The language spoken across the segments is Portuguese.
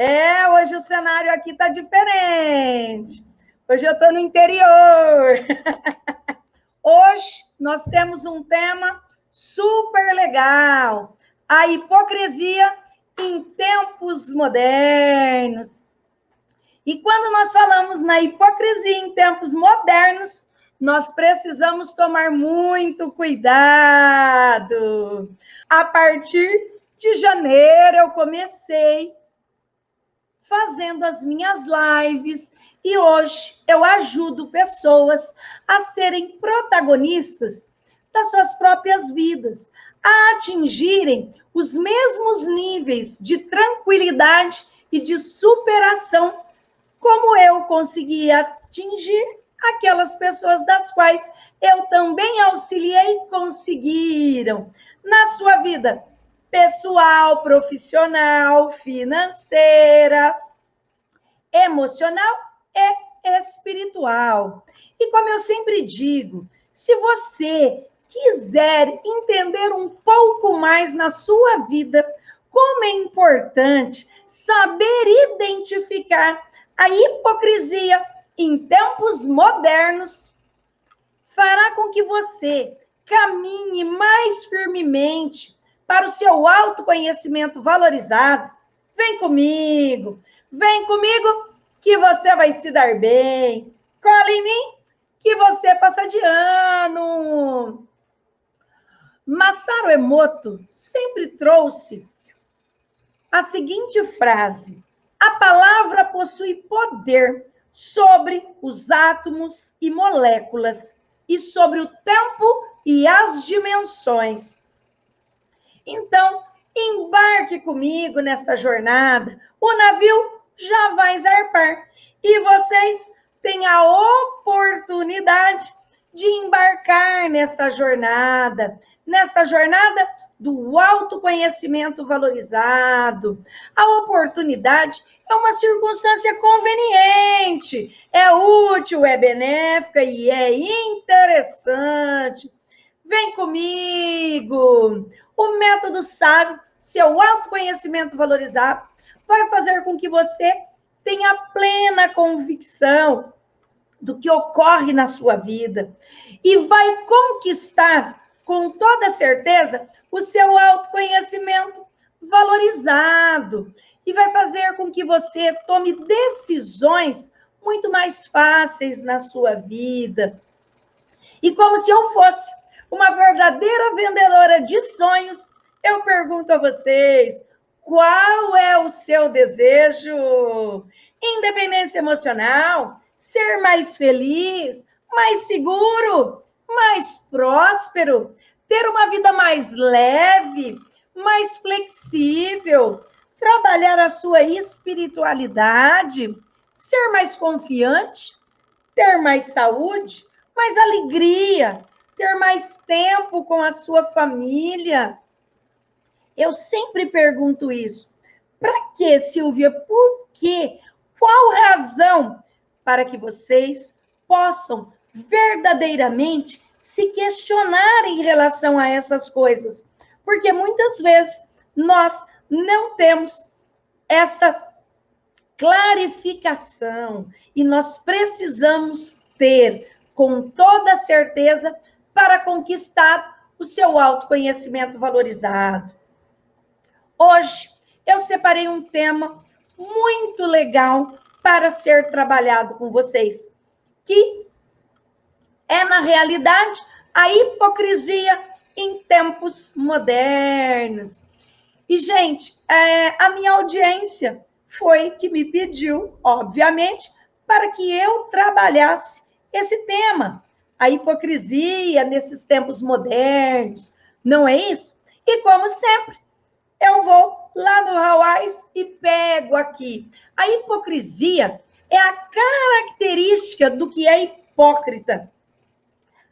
Hoje o cenário aqui tá diferente. Hoje eu tô no interior. Hoje nós temos um tema super legal: a hipocrisia em tempos modernos. E quando nós falamos na hipocrisia em tempos modernos, nós precisamos tomar muito cuidado. A partir de janeiro eu comecei fazendo as minhas lives e hoje eu ajudo pessoas a serem protagonistas das suas próprias vidas, a atingirem os mesmos níveis de tranquilidade e de superação como eu consegui atingir aquelas pessoas das quais eu também auxiliei, conseguiram na sua vida pessoal, profissional, financeira, emocional e espiritual. E como eu sempre digo, se você quiser entender um pouco mais na sua vida como é importante saber identificar a hipocrisia em tempos modernos, fará com que você caminhe mais firmemente para o seu autoconhecimento valorizado. Vem comigo que você vai se dar bem. Cola em mim que você passa de ano. Masaru Emoto sempre trouxe a seguinte frase: a palavra possui poder sobre os átomos e moléculas e sobre o tempo e as dimensões. Então, embarque comigo nesta jornada. O navio já vai zarpar e vocês têm a oportunidade de embarcar nesta jornada do autoconhecimento valorizado. A oportunidade é uma circunstância conveniente, é útil, é benéfica e é interessante. Vem comigo! O método SAV, seu autoconhecimento valorizado, vai fazer com que você tenha plena convicção do que ocorre na sua vida e vai conquistar com toda certeza o seu autoconhecimento valorizado e vai fazer com que você tome decisões muito mais fáceis na sua vida. E como se eu fosse uma verdadeira vendedora de sonhos, eu pergunto a vocês: qual é o seu desejo? Independência emocional? Ser mais feliz? Mais seguro? Mais próspero? Ter uma vida mais leve? Mais flexível? Trabalhar a sua espiritualidade? Ser mais confiante? Ter mais saúde? Mais alegria? Ter mais tempo com a sua família? Eu sempre pergunto isso. Para quê, Silvia? Por quê? Qual razão para que vocês possam verdadeiramente se questionar em relação a essas coisas? Porque muitas vezes nós não temos essa clarificação e nós precisamos ter com toda certeza para conquistar o seu autoconhecimento valorizado. Hoje eu separei um tema muito legal para ser trabalhado com vocês, que é, na realidade, a hipocrisia em tempos modernos. E, gente, a minha audiência foi que me pediu, obviamente, para que eu trabalhasse esse tema, a hipocrisia nesses tempos modernos, não é isso? E, como sempre, eu vou lá no Hawaii e pego aqui. A hipocrisia é a característica do que é hipócrita.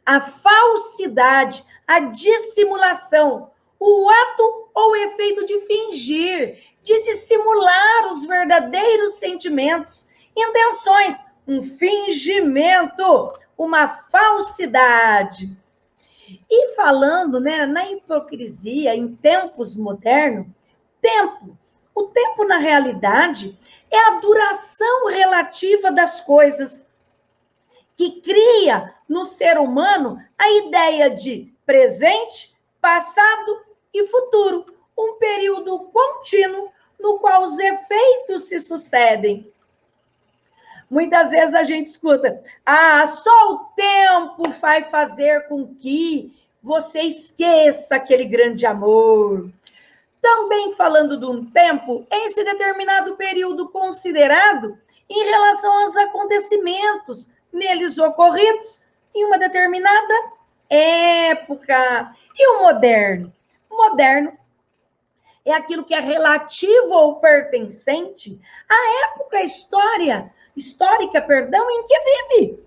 A falsidade, a dissimulação, o ato ou efeito de fingir, de dissimular os verdadeiros sentimentos, intenções, um fingimento, uma falsidade. E falando, né, na hipocrisia em tempos modernos, tempo O tempo, na realidade, é a duração relativa das coisas, que cria no ser humano a ideia de presente, passado e futuro, um período contínuo no qual os efeitos se sucedem. Muitas vezes a gente escuta, só o tempo vai fazer com que você esqueça aquele grande amor. Também falando de um tempo, esse determinado período considerado em relação aos acontecimentos neles ocorridos em uma determinada época. E o moderno? O moderno é aquilo que é relativo ou pertencente à época histórica, em que vive.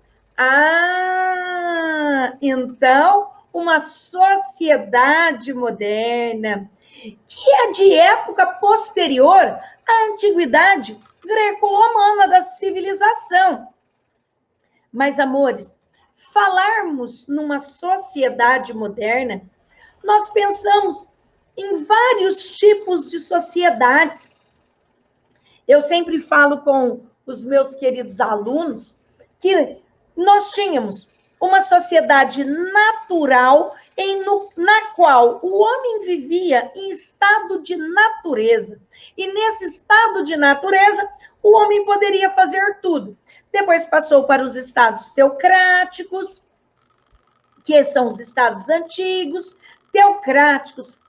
Então, uma sociedade moderna que é de época posterior à antiguidade greco-romana da civilização. Mas, amores, falarmos numa sociedade moderna, nós pensamos em vários tipos de sociedades. Eu sempre falo com os meus queridos alunos que nós tínhamos uma sociedade natural na qual o homem vivia em estado de natureza. E nesse estado de natureza, o homem poderia fazer tudo. Depois passou para os estados teocráticos, que são os estados antigos, teocráticos,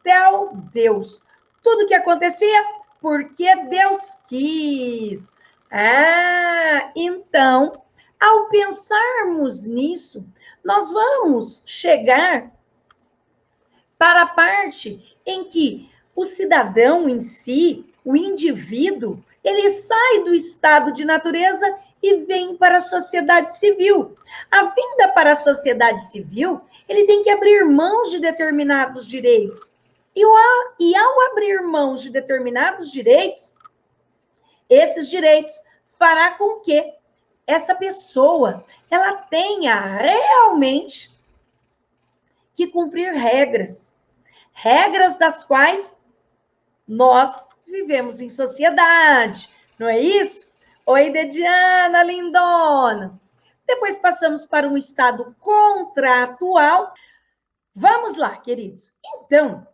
Deus. Tudo que acontecia porque Deus quis. Então, ao pensarmos nisso, nós vamos chegar para a parte em que o cidadão em si, o indivíduo, ele sai do estado de natureza e vem para a sociedade civil. A vinda para a sociedade civil, ele tem que abrir mãos de determinados direitos. E ao abrir mãos de determinados direitos, esses direitos fará com que essa pessoa ela tenha realmente que cumprir regras das quais nós vivemos em sociedade, não é isso? Oi, Dediana, lindona! Depois passamos para um estado contratual. Vamos lá, queridos. Então,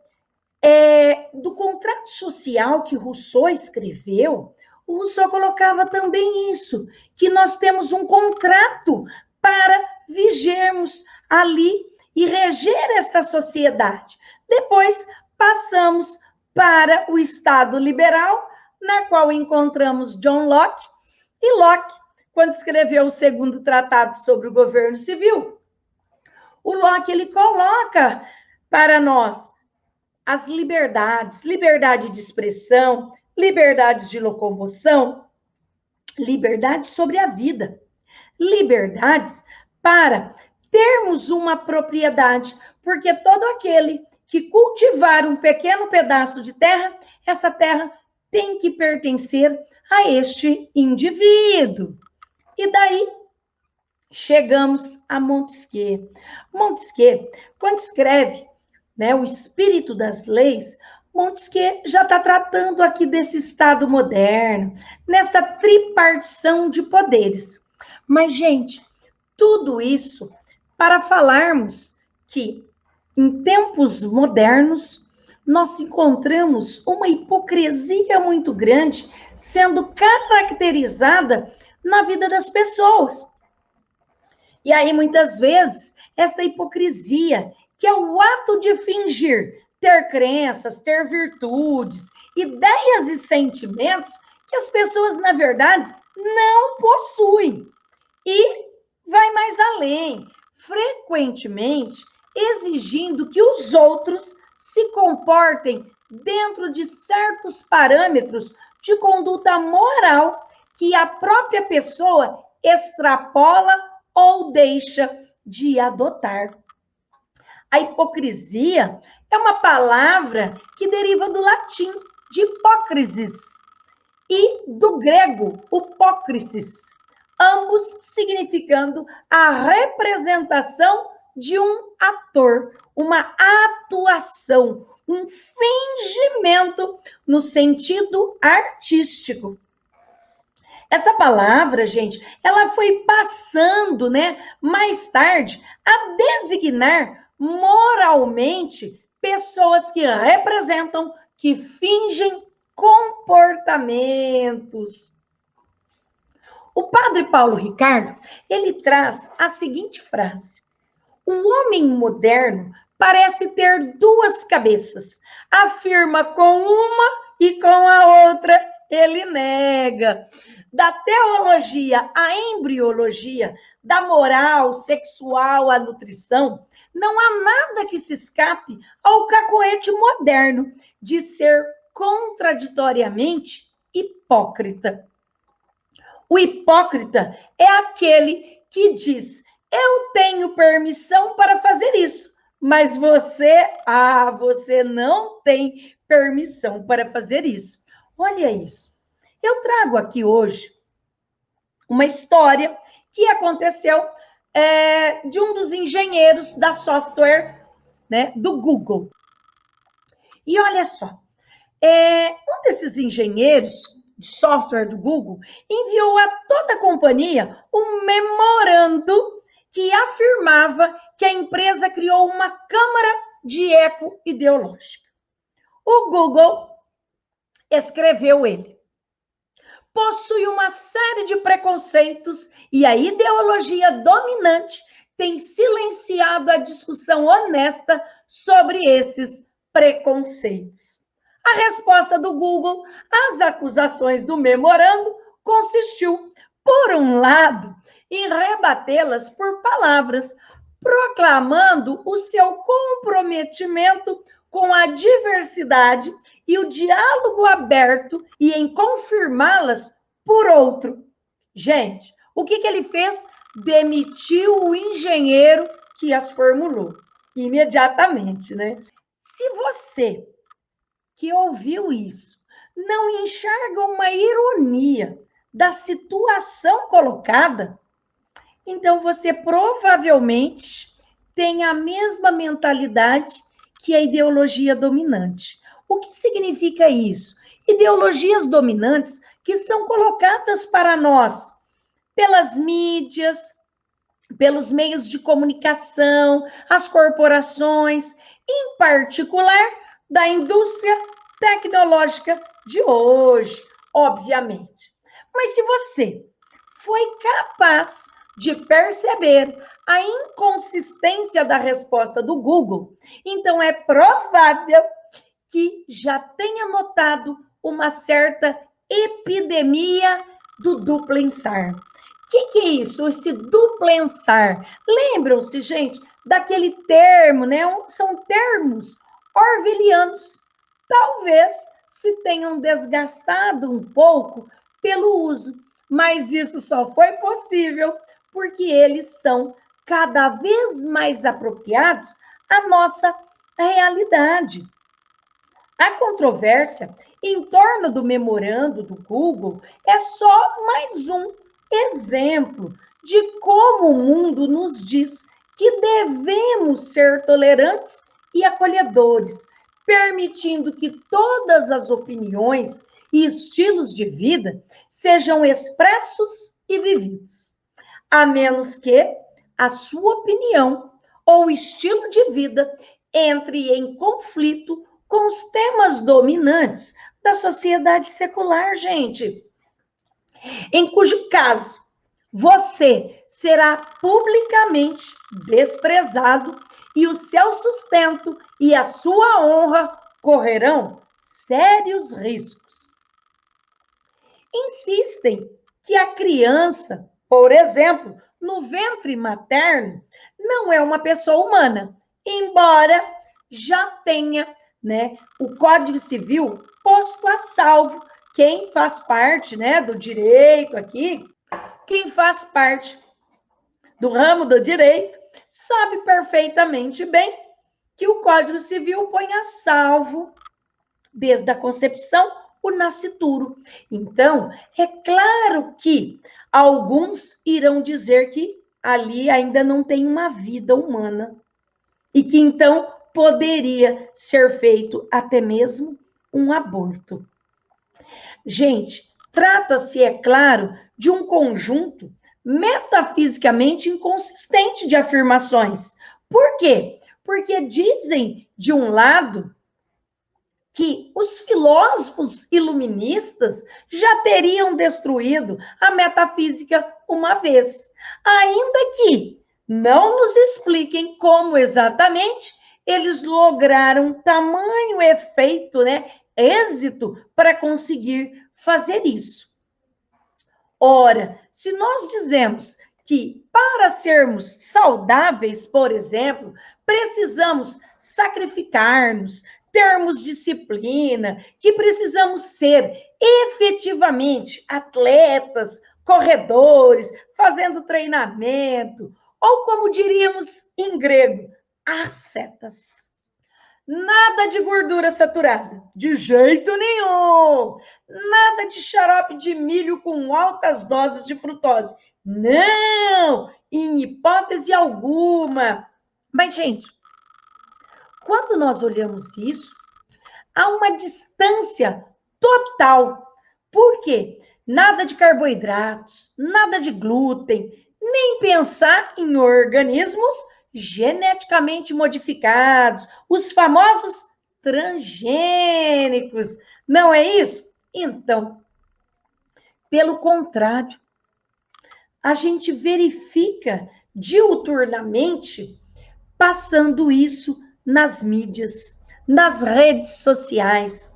do contrato social que Rousseau escreveu, o Rousseau colocava também isso, que nós temos um contrato para vigermos ali e reger esta sociedade. Depois, passamos para o Estado liberal, na qual encontramos John Locke. E Locke, quando escreveu o segundo tratado sobre o governo civil, o Locke, ele coloca para nós as liberdades, liberdade de expressão, liberdades de locomoção, liberdades sobre a vida, liberdades para termos uma propriedade, porque todo aquele que cultivar um pequeno pedaço de terra, essa terra tem que pertencer a este indivíduo. E daí chegamos a Montesquieu. Montesquieu, quando escreve, o Espírito das Leis, Montesquieu já está tratando aqui desse Estado moderno, nesta tripartição de poderes. Mas, gente, tudo isso para falarmos que, em tempos modernos, nós encontramos uma hipocrisia muito grande sendo caracterizada na vida das pessoas. E aí, muitas vezes, esta hipocrisia, que é o ato de fingir ter crenças, ter virtudes, ideias e sentimentos que as pessoas, na verdade, não possuem. E vai mais além, frequentemente exigindo que os outros se comportem dentro de certos parâmetros de conduta moral que a própria pessoa extrapola ou deixa de adotar. A hipocrisia é uma palavra que deriva do latim, de hipócrisis, e do grego, upócrisis, ambos significando a representação de um ator, uma atuação, um fingimento no sentido artístico. Essa palavra, gente, ela foi passando, né, mais tarde, a designar moralmente pessoas que representam, que fingem comportamentos. O padre Paulo Ricardo, ele traz a seguinte frase: o homem moderno parece ter duas cabeças, afirma com uma e com a outra ele nega. Da teologia à embriologia, da moral sexual à nutrição, não há nada que se escape ao cacoete moderno de ser contraditoriamente hipócrita. O hipócrita é aquele que diz: eu tenho permissão para fazer isso, mas você não tem permissão para fazer isso. Olha isso. Eu trago aqui hoje uma história que aconteceu de um dos engenheiros da software, né, do Google. E olha só, um desses engenheiros de software do Google enviou a toda a companhia um memorando que afirmava que a empresa criou uma câmara de eco ideológica. O Google escreveu ele: possui uma série de preconceitos e a ideologia dominante tem silenciado a discussão honesta sobre esses preconceitos. A resposta do Google às acusações do memorando consistiu, por um lado, em rebatê-las por palavras, proclamando o seu comprometimento com a diversidade e o diálogo aberto e em confirmá-las por outro. Gente, o que ele fez? Demitiu o engenheiro que as formulou imediatamente, né? Se você que ouviu isso não enxerga uma ironia da situação colocada, então você provavelmente tem a mesma mentalidade que a ideologia dominante. O que significa isso? Ideologias dominantes que são colocadas para nós pelas mídias, pelos meios de comunicação, as corporações, em particular da indústria tecnológica de hoje, obviamente. Mas se você foi capaz de perceber a inconsistência da resposta do Google, então é provável que já tenha notado uma certa epidemia do duplensar. O que é isso? Esse duplensar. Lembram-se, gente, daquele termo, né? São termos orwellianos. Talvez se tenham desgastado um pouco pelo uso, mas isso só foi possível porque eles são cada vez mais apropriados à nossa realidade. A controvérsia em torno do memorando do Google é só mais um exemplo de como o mundo nos diz que devemos ser tolerantes e acolhedores, permitindo que todas as opiniões e estilos de vida sejam expressos e vividos, a menos que a sua opinião ou estilo de vida entre em conflito com os temas dominantes da sociedade secular, gente. Em cujo caso você será publicamente desprezado e o seu sustento e a sua honra correrão sérios riscos. Insistem que a criança, por exemplo, no ventre materno, não é uma pessoa humana, embora já tenha, né, o Código Civil posto a salvo quem faz parte, né, do direito aqui, quem faz parte do ramo do direito, sabe perfeitamente bem que o Código Civil põe a salvo, desde a concepção, o nascituro. Então, é claro que alguns irão dizer que ali ainda não tem uma vida humana e que então poderia ser feito até mesmo um aborto. Gente, trata-se, é claro, de um conjunto metafisicamente inconsistente de afirmações. Por quê? Porque dizem, de um lado, que os filósofos iluministas já teriam destruído a metafísica uma vez, ainda que não nos expliquem como exatamente eles lograram tamanho efeito, né, êxito para conseguir fazer isso. Ora, se nós dizemos que para sermos saudáveis, por exemplo, precisamos sacrificar-nos, termos disciplina, que precisamos ser efetivamente atletas, corredores, fazendo treinamento, ou como diríamos em grego, ascetas. Nada de gordura saturada, de jeito nenhum. Nada de xarope de milho com altas doses de frutose. Não, em hipótese alguma. Mas, gente, quando nós olhamos isso, há uma distância total. Por quê? Nada de carboidratos, nada de glúten, nem pensar em organismos geneticamente modificados, os famosos transgênicos. Não é isso? Então, pelo contrário, a gente verifica diuturnamente passando isso nas mídias, nas redes sociais.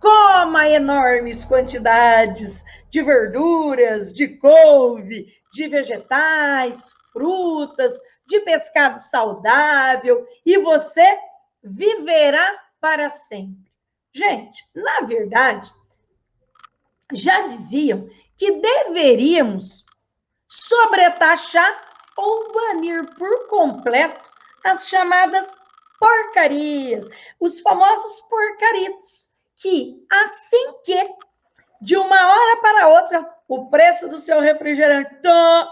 Coma enormes quantidades de verduras, de couve, de vegetais, frutas, de pescado saudável e você viverá para sempre. Gente, na verdade, já diziam que deveríamos sobretaxar ou banir por completo as chamadas porcarias, os famosos porcaritos, que assim que, de uma hora para outra, o preço do seu refrigerante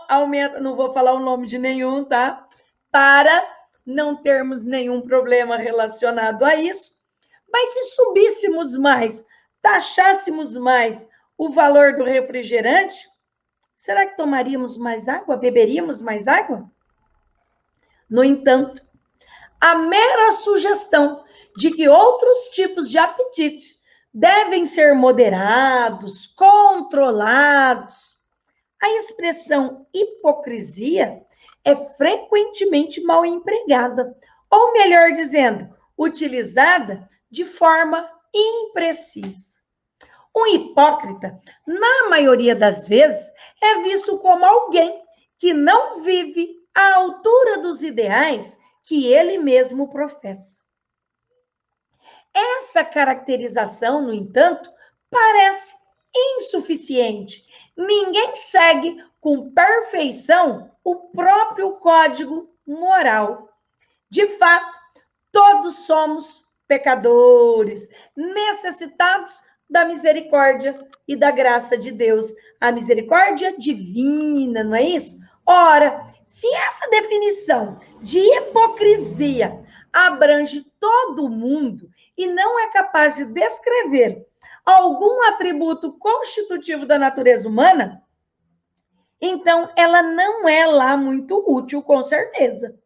aumenta, não vou falar o nome de nenhum, tá? Para não termos nenhum problema relacionado a isso. Mas se subíssemos mais, taxássemos mais o valor do refrigerante, será que tomaríamos mais água? Beberíamos mais água? No entanto, a mera sugestão de que outros tipos de apetite devem ser moderados, controlados. A expressão hipocrisia é frequentemente mal empregada, ou melhor dizendo, utilizada de forma imprecisa. Um hipócrita, na maioria das vezes, é visto como alguém que não vive à altura dos ideais que ele mesmo professa. Essa caracterização, no entanto, parece insuficiente. Ninguém segue com perfeição o próprio código moral. De fato, todos somos pecadores, necessitados da misericórdia e da graça de Deus, a misericórdia divina, não é isso? Ora, se essa definição de hipocrisia abrange todo mundo e não é capaz de descrever algum atributo constitutivo da natureza humana, então ela não é lá muito útil, com certeza.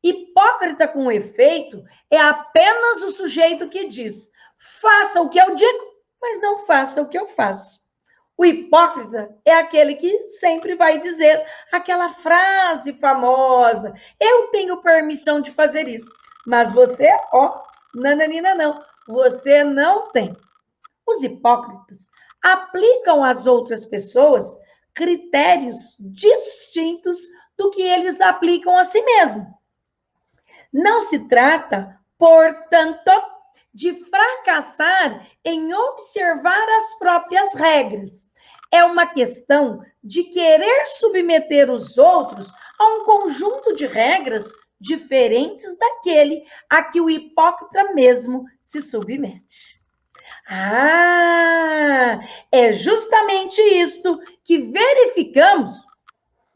Hipócrita, com efeito, é apenas o sujeito que diz: faça o que eu digo, mas não faça o que eu faço. O hipócrita é aquele que sempre vai dizer aquela frase famosa: eu tenho permissão de fazer isso, mas você, nananina não, você não tem. Os hipócritas aplicam às outras pessoas critérios distintos do que eles aplicam a si mesmos. Não se trata, portanto, de fracassar em observar as próprias regras. É uma questão de querer submeter os outros a um conjunto de regras diferentes daquele a que o hipócrita mesmo se submete. É justamente isto que verificamos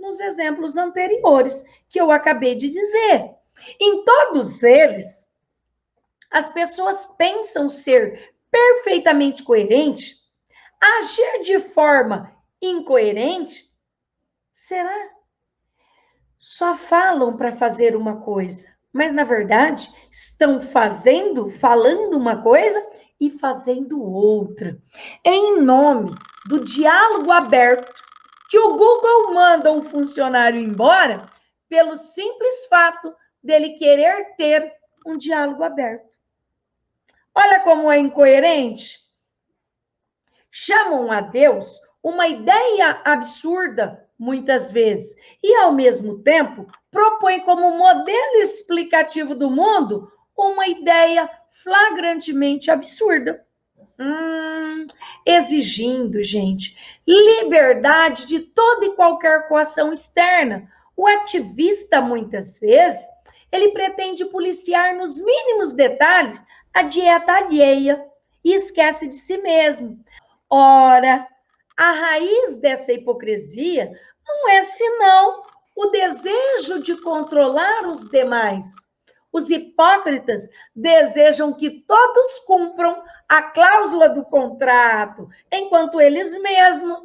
nos exemplos anteriores que eu acabei de dizer. Em todos eles, as pessoas pensam ser perfeitamente coerente, agir de forma incoerente. Será? Só falam para fazer uma coisa, mas na verdade estão falando uma coisa e fazendo outra. É em nome do diálogo aberto que o Google manda um funcionário embora pelo simples fato dele querer ter um diálogo aberto. Olha como é incoerente. Chamam a Deus uma ideia absurda, muitas vezes, e, ao mesmo tempo, propõem como modelo explicativo do mundo uma ideia flagrantemente absurda. Exigindo, gente, liberdade de toda e qualquer coação externa. O ativista, muitas vezes, ele pretende policiar nos mínimos detalhes a dieta alheia e esquece de si mesmo. Ora, a raiz dessa hipocrisia não é senão o desejo de controlar os demais. Os hipócritas desejam que todos cumpram a cláusula do contrato, enquanto eles mesmos,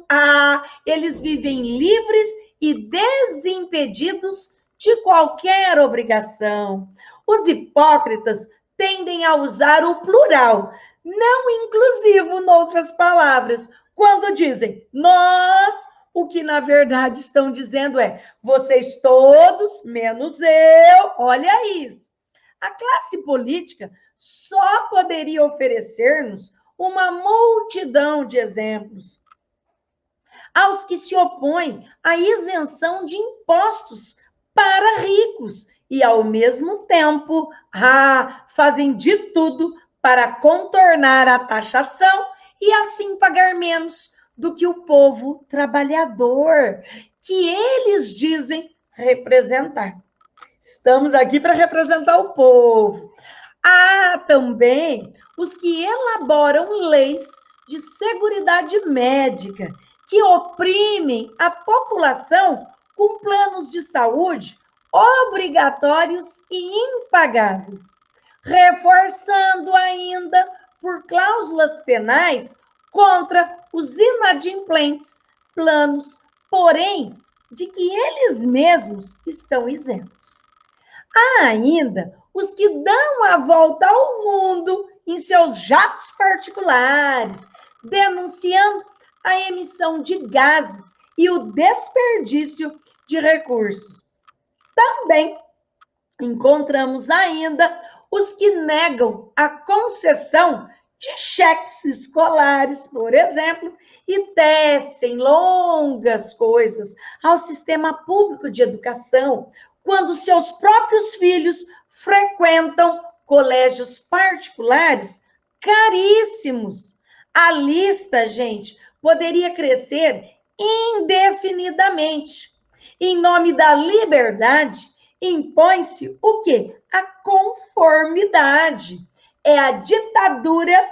eles vivem livres e desimpedidos de qualquer obrigação. Os hipócritas tendem a usar o plural, não inclusivo, noutras palavras, quando dizem nós, o que na verdade estão dizendo é vocês todos, menos eu, olha isso. A classe política só poderia oferecer-nos uma multidão de exemplos aos que se opõem à isenção de impostos para ricos e, ao mesmo tempo, fazem de tudo para contornar a taxação e assim pagar menos do que o povo trabalhador, que eles dizem representar. Estamos aqui para representar o povo. Há também os que elaboram leis de seguridade médica, que oprimem a população com planos de saúde obrigatórios e impagáveis, reforçando ainda por cláusulas penais contra os inadimplentes planos, porém, de que eles mesmos estão isentos. Há ainda os que dão a volta ao mundo em seus jatos particulares, denunciando a emissão de gases e o desperdício de recursos. Também encontramos ainda os que negam a concessão de cheques escolares, por exemplo, e tecem longas coisas ao sistema público de educação, quando seus próprios filhos frequentam colégios particulares caríssimos. A lista, gente, poderia crescer indefinidamente. Em nome da liberdade, impõe-se o quê? A conformidade. É a ditadura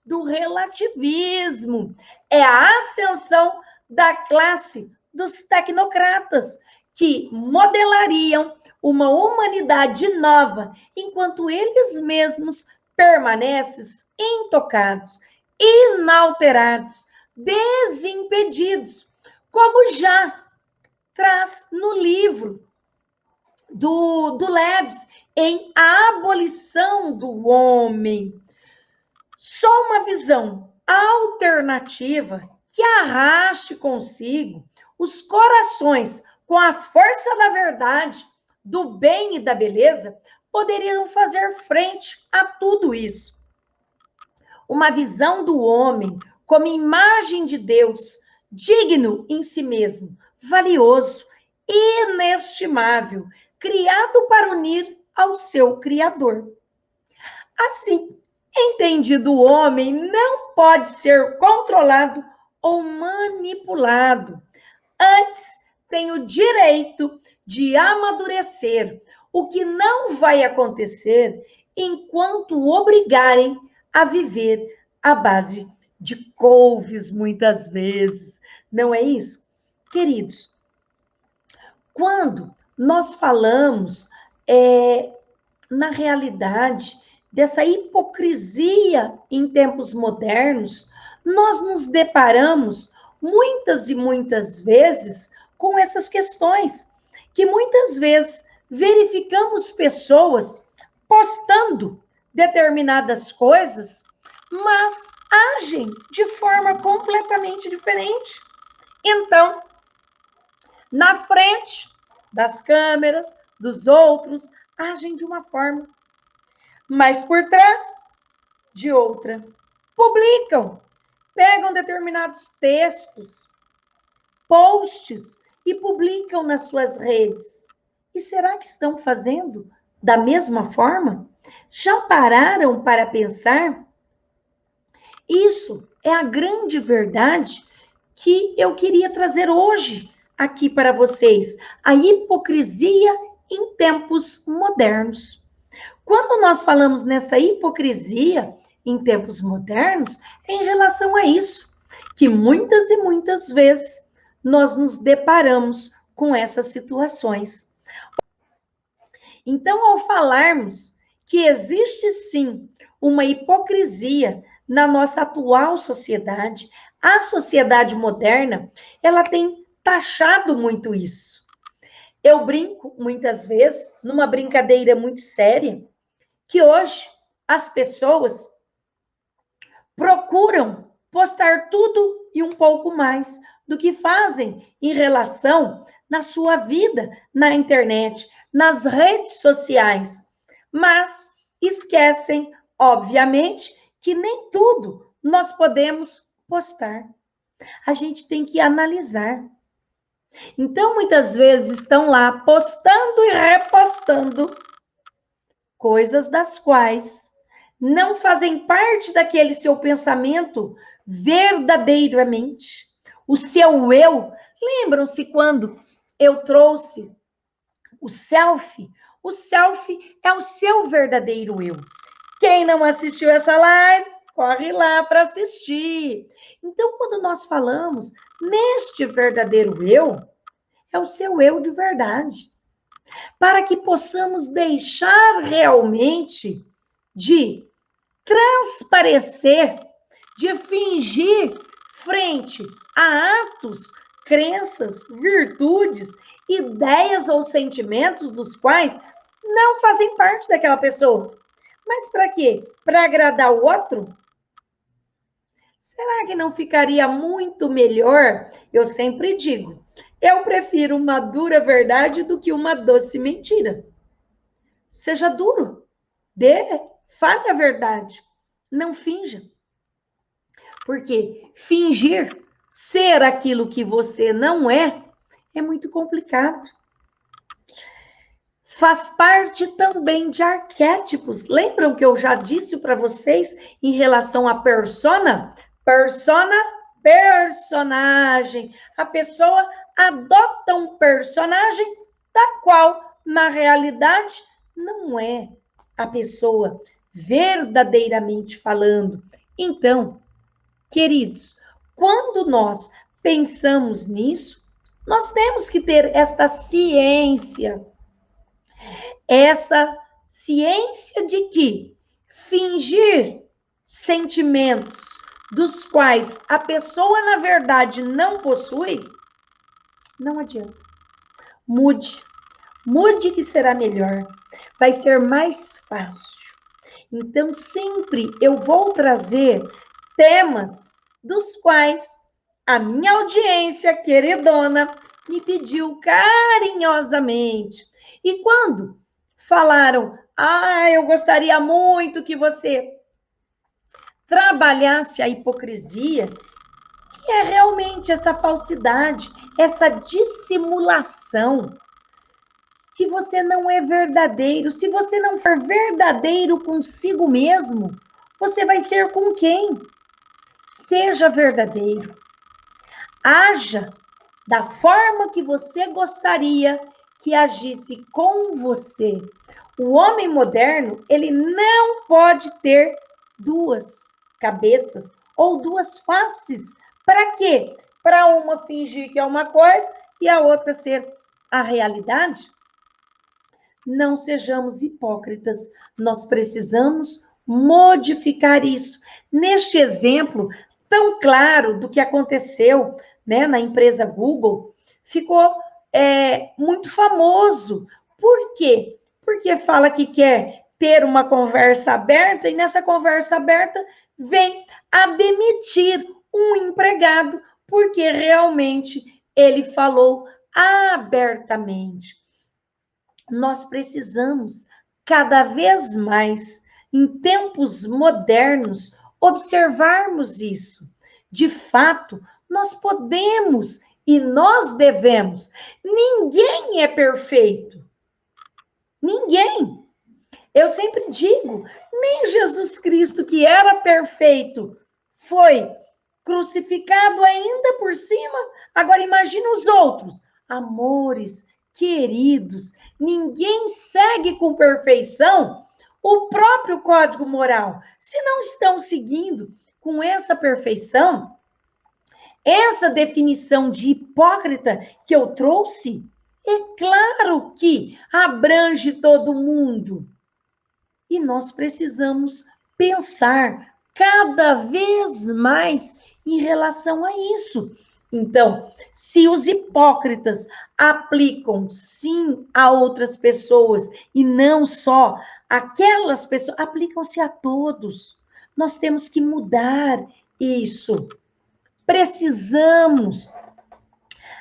do relativismo. É a ascensão da classe dos tecnocratas, que modelariam uma humanidade nova, enquanto eles mesmos permanecem intocados, inalterados, desimpedidos, como já traz no livro do Leves, em A Abolição do Homem. Só uma visão alternativa que arraste consigo os corações com a força da verdade, do bem e da beleza, poderiam fazer frente a tudo isso. Uma visão do homem como imagem de Deus, digno em si mesmo, valioso, inestimável, criado para unir ao seu Criador. Assim, entendido, o homem não pode ser controlado ou manipulado. Antes, tem o direito de amadurecer, o que não vai acontecer enquanto o obrigarem a viver à base de couves, muitas vezes. Não é isso? Queridos, Quando nós falamos, na realidade, dessa hipocrisia em tempos modernos, nós nos deparamos muitas e muitas vezes com essas questões, que muitas vezes verificamos pessoas postando determinadas coisas, mas agem de forma completamente diferente. Então, na frente das câmeras, dos outros, agem de uma forma, mas por trás, de outra. Publicam, pegam determinados textos, posts e publicam nas suas redes. E será que estão fazendo da mesma forma? Já pararam para pensar? Isso é a grande verdade que eu queria trazer hoje aqui para vocês. A hipocrisia em tempos modernos. Quando nós falamos nessa hipocrisia em tempos modernos, é em relação a isso, que muitas e muitas vezes nós nos deparamos com essas situações. Então, ao falarmos que existe sim uma hipocrisia na nossa atual sociedade, a sociedade moderna, ela tem taxado muito isso. Eu brinco muitas vezes, numa brincadeira muito séria, que hoje as pessoas procuram postar tudo e um pouco mais do que fazem em relação na sua vida na internet, nas redes sociais, mas esquecem, obviamente, que nem tudo nós podemos postar. A gente tem que analisar. Então, muitas vezes estão lá postando e repostando coisas das quais não fazem parte daquele seu pensamento verdadeiramente. O seu eu. Lembram-se quando eu trouxe o selfie? O selfie é o seu verdadeiro eu. Quem não assistiu essa live, corre lá para assistir. Então, quando nós falamos neste verdadeiro eu, é o seu eu de verdade. Para que possamos deixar realmente de transparecer, de fingir frente a atos, crenças, virtudes, ideias ou sentimentos dos quais não fazem parte daquela pessoa. Mas para quê? Para agradar o outro? Será que não ficaria muito melhor? Eu sempre digo, eu prefiro uma dura verdade do que uma doce mentira. Seja duro, fale a verdade, não finja. Porque fingir ser aquilo que você não é muito complicado. Faz parte também de arquétipos. Lembram que eu já disse para vocês em relação à persona? Persona, personagem. A pessoa adota um personagem da qual, na realidade, não é a pessoa verdadeiramente falando. Então, queridos, quando nós pensamos nisso, nós temos que ter essa ciência de que fingir sentimentos dos quais a pessoa, na verdade, não possui, não adianta. Mude que será melhor, vai ser mais fácil. Então, sempre eu vou trazer temas dos quais a minha audiência queridona me pediu carinhosamente. E quando falaram, eu gostaria muito que você trabalhasse a hipocrisia, que é realmente essa falsidade, essa dissimulação, que você não é verdadeiro. Se você não for verdadeiro consigo mesmo, você vai ser com quem? Seja verdadeiro. Haja da forma que você gostaria que agisse com você. O homem moderno, ele não pode ter duas cabeças ou duas faces. Para quê? Para uma fingir que é uma coisa e a outra ser a realidade? Não sejamos hipócritas, nós precisamos modificar isso. Neste exemplo tão claro do que aconteceu, né, na empresa Google, ficou muito famoso. Por quê? Porque fala que quer ter uma conversa aberta e nessa conversa aberta vem a demitir um empregado porque realmente ele falou abertamente. Nós precisamos cada vez mais, em tempos modernos, observarmos isso. De fato, nós podemos e nós devemos. Ninguém é perfeito. Ninguém. Eu sempre digo, nem Jesus Cristo, que era perfeito, foi crucificado ainda por cima. Agora imagina os outros, amores, queridos. Ninguém segue com perfeição o próprio código moral. Se não estão seguindo com essa perfeição, essa definição de hipócrita que eu trouxe, é claro que abrange todo mundo. E nós precisamos pensar cada vez mais em relação a isso. Então, se os hipócritas aplicam sim a outras pessoas e não só aquelas pessoas, aplicam-se a todos. Nós temos que mudar isso. Precisamos.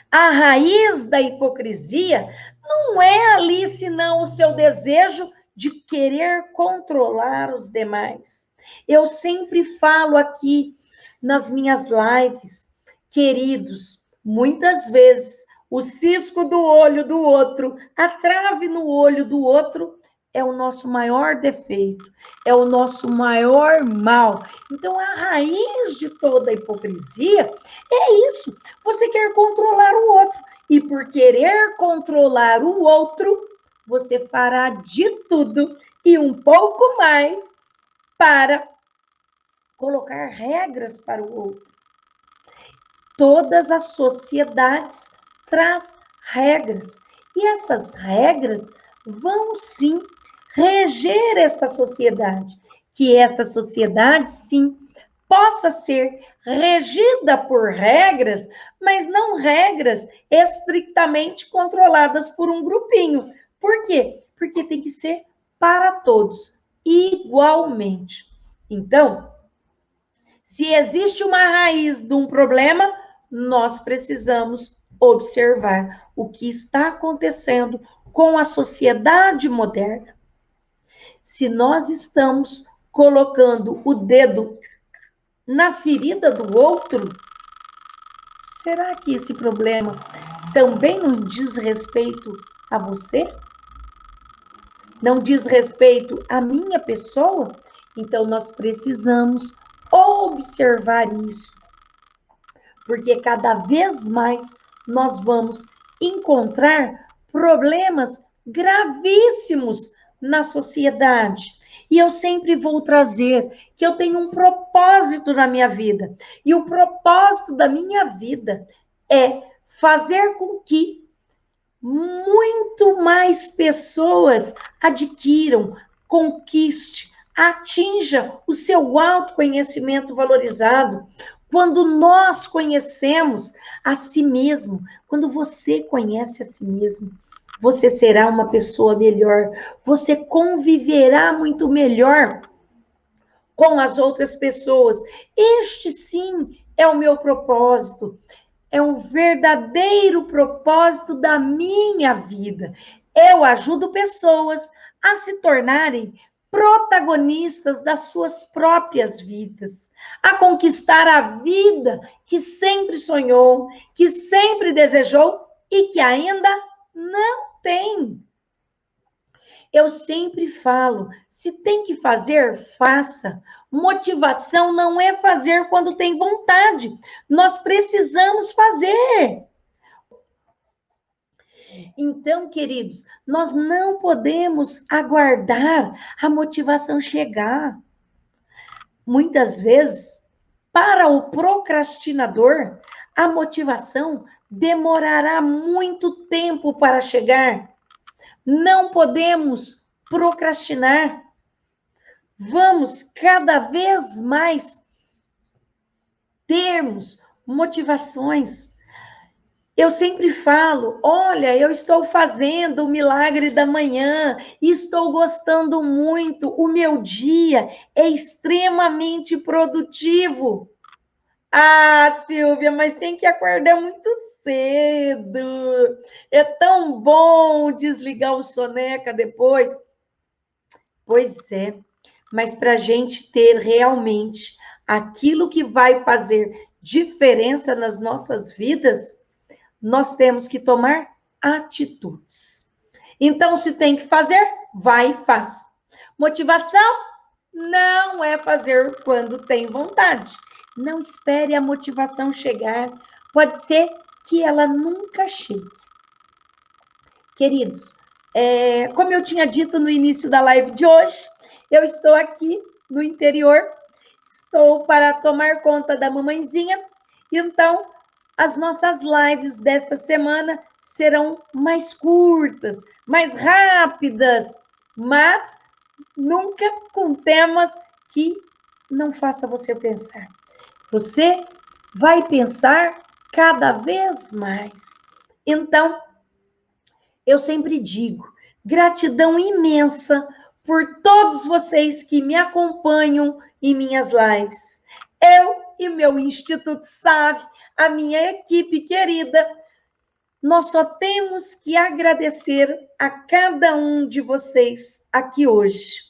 A raiz da hipocrisia não é ali senão o seu desejo de querer controlar os demais. Eu sempre falo aqui nas minhas lives, queridos, muitas vezes o cisco do olho do outro, a trave no olho do outro é o nosso maior defeito, é o nosso maior mal. Então, a raiz de toda a hipocrisia é isso. Você quer controlar o outro. E por querer controlar o outro, você fará de tudo e um pouco mais para colocar regras para o outro. Todas as sociedades trazem regras. E essas regras vão, sim, reger esta sociedade. Que esta sociedade, sim, possa ser regida por regras, mas não regras estritamente controladas por um grupinho. Por quê? Porque tem que ser para todos, igualmente. Então, se existe uma raiz de um problema, nós precisamos observar o que está acontecendo com a sociedade moderna. Se nós estamos colocando o dedo na ferida do outro, será que esse problema também não diz respeito a você? Não diz respeito à minha pessoa? Então, nós precisamos observar isso. Porque cada vez mais nós vamos encontrar problemas gravíssimos na sociedade. E eu sempre vou trazer que eu tenho um propósito na minha vida. E o propósito da minha vida é fazer com que muito mais pessoas adquiram, conquiste, atinja o seu autoconhecimento valorizado. Quando nós conhecemos a si mesmo, quando você conhece a si mesmo, você será uma pessoa melhor, você conviverá muito melhor com as outras pessoas. Este sim é o meu propósito, é um verdadeiro propósito da minha vida. Eu ajudo pessoas a se tornarem protagonistas das suas próprias vidas, a conquistar a vida que sempre sonhou, que sempre desejou e que ainda não tem. Eu sempre falo, se tem que fazer, faça. Motivação não é fazer quando tem vontade. Nós precisamos fazer. Então, queridos, nós não podemos aguardar a motivação chegar. Muitas vezes, para o procrastinador, A motivação demorará muito tempo para chegar. Não podemos procrastinar. Vamos cada vez mais termos motivações. Eu sempre falo, olha, eu estou fazendo o milagre da manhã, estou gostando muito, o meu dia é extremamente produtivo. Ah, Silvia, mas tem que acordar muito cedo. É tão bom desligar o soneca depois. Pois é, mas para a gente ter realmente aquilo que vai fazer diferença nas nossas vidas, nós temos que tomar atitudes. Então, se tem que fazer, vai e faz. Motivação não é fazer quando tem vontade. Não espere a motivação chegar. Pode ser que ela nunca chegue. Queridos, como eu tinha dito no início da live de hoje, eu estou aqui no interior, estou para tomar conta da mamãezinha, então as nossas lives desta semana serão mais curtas, mais rápidas, mas nunca com temas que não faça você pensar. Você vai pensar cada vez mais. Então, eu sempre digo, gratidão imensa por todos vocês que me acompanham em minhas lives. Eu e meu Instituto SAV, a minha equipe querida, nós só temos que agradecer a cada um de vocês aqui hoje.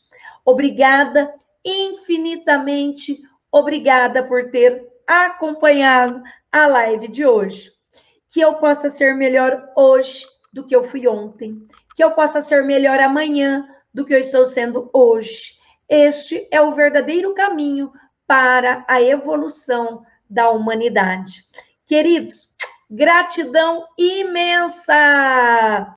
Obrigada, infinitamente obrigada por ter acompanhado a live de hoje. Que eu possa ser melhor hoje do que eu fui ontem. Que eu possa ser melhor amanhã do que eu estou sendo hoje. Este é o verdadeiro caminho para a evolução da humanidade. Queridos, gratidão imensa!